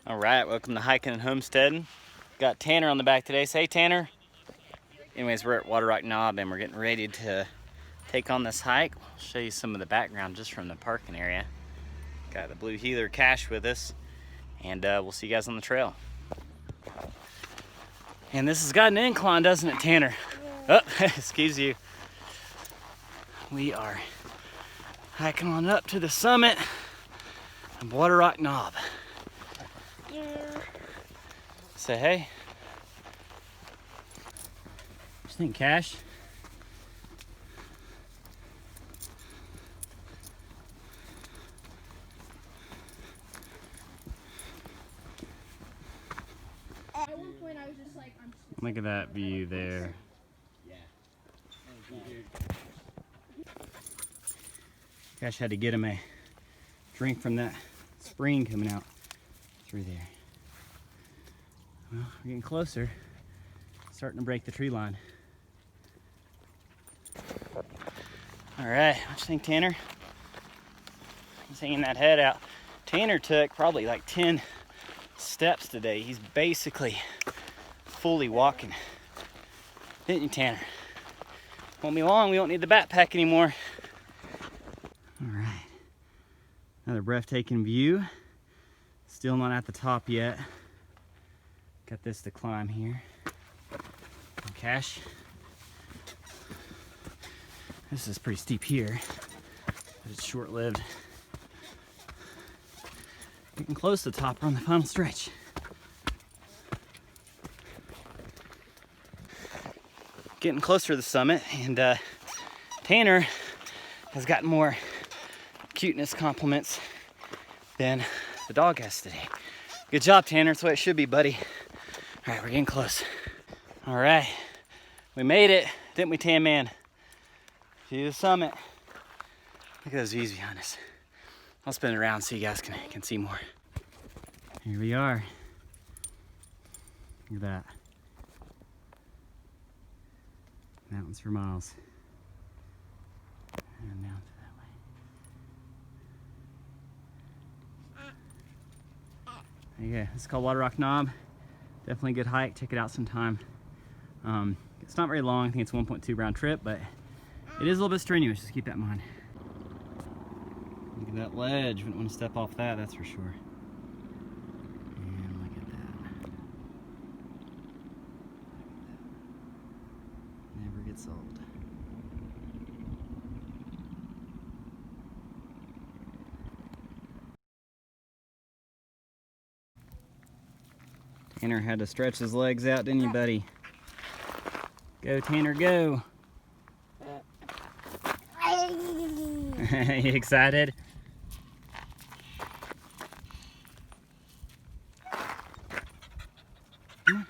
All right, welcome to Hiking and Homesteading. Got Tanner on the back today. Say, Tanner. Anyways, we're at Water Rock Knob and we're getting ready to take on this hike. I'll show you some of the background just from the parking area. Got the Blue Heeler Cache with us, and we'll see you guys on the trail. And this has got an incline, doesn't it, Tanner? Oh, excuse you. We are hiking on up to the summit of Water Rock Knob. Say hey. What do you think, Cash? At one point I was just like, Look at that view there. Cash had to get him a drink from that spring coming out through there. Well, we're getting closer. Starting to break the tree line. All right, what you think, Tanner? He's hanging that head out. Tanner took probably like 10 steps today. He's basically fully walking. Didn't you, Tanner? Won't be long, we won't need the backpack anymore. All right, another breathtaking view. Still not at the top yet. Got this to climb here. Cash. This is pretty steep here, but it's short-lived. Getting close to the top. We're on the final stretch. Getting closer to the summit, and Tanner has gotten more cuteness compliments than the dog has today. Good job, Tanner. That's the way it should be, buddy. All right, we're getting close. All right, we made it, didn't we, Tan Man? To the summit. Look at those views behind us. I'll spin it around so you guys can see more. Here we are. Look at that. Mountains for miles. And down to that way. There you go. This is called Water Rock Knob. Definitely a good hike. Check it out sometime. It's not very long. I think it's a 1.2 round trip, but it is a little bit strenuous. Just keep that in mind. Look at that ledge. Wouldn't want to step off that, that's for sure. And look at that. Never gets old. Tanner had to stretch his legs out, didn't you, buddy? Go, Tanner, go. You excited? Come on.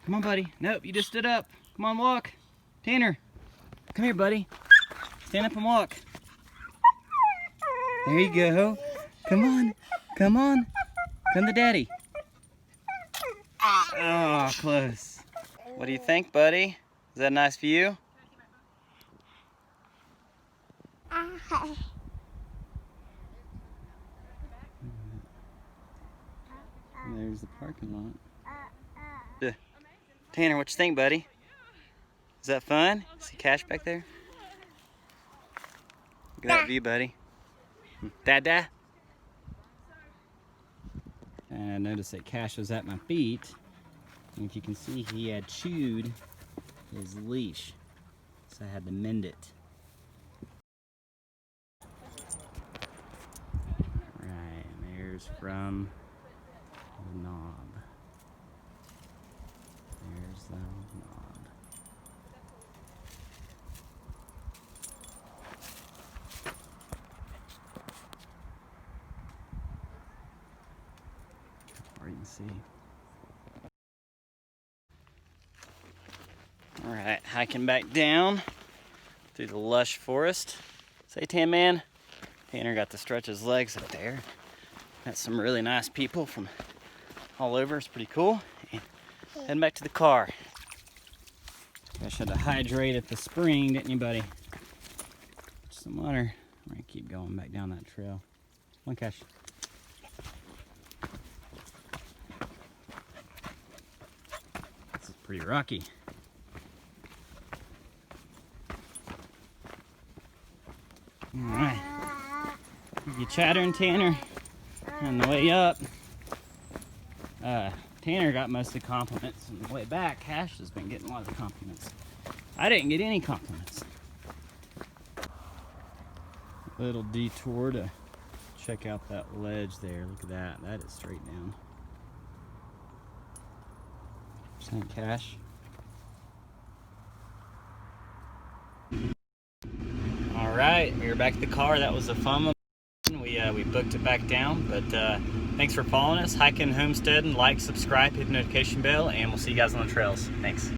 Come on, buddy. Nope, you just stood up. Come on, walk. Tanner, come here, buddy. Stand up and walk. There you go. Come on. Come on. Come to Daddy. Oh, close. What do you think, buddy? Is that a nice view? There's the parking lot. Tanner, what you think, buddy? Is that fun? See Cash back there? Look at that view, buddy. Dada. And I noticed that Cash was at my feet. And if you can see, he had chewed his leash. So I had to mend it. Right, and there's from the knob. There's the knob. Or you can see. All right, hiking back down through the lush forest. Say, Tan Man. Tanner got to stretch his legs up there. Got some really nice people from all over. It's pretty cool. And heading back to the car. I should have hydrated at the spring, didn't you, buddy? Some water. We're gonna keep going back down that trail. Come on, Cash. pretty rocky. All right. You chattering, Tanner? On the way up. Tanner got most of the compliments. On the way back, Cash has been getting a lot of the compliments. I didn't get any compliments. Little detour to check out that ledge there. Look at that. That is straight down. St. Cash. All right, we are back at the car. That was a fun one. We booked it back down, but thanks for following us. Hiking, homesteading, like, subscribe, hit the notification bell, and we'll see you guys on the trails. Thanks.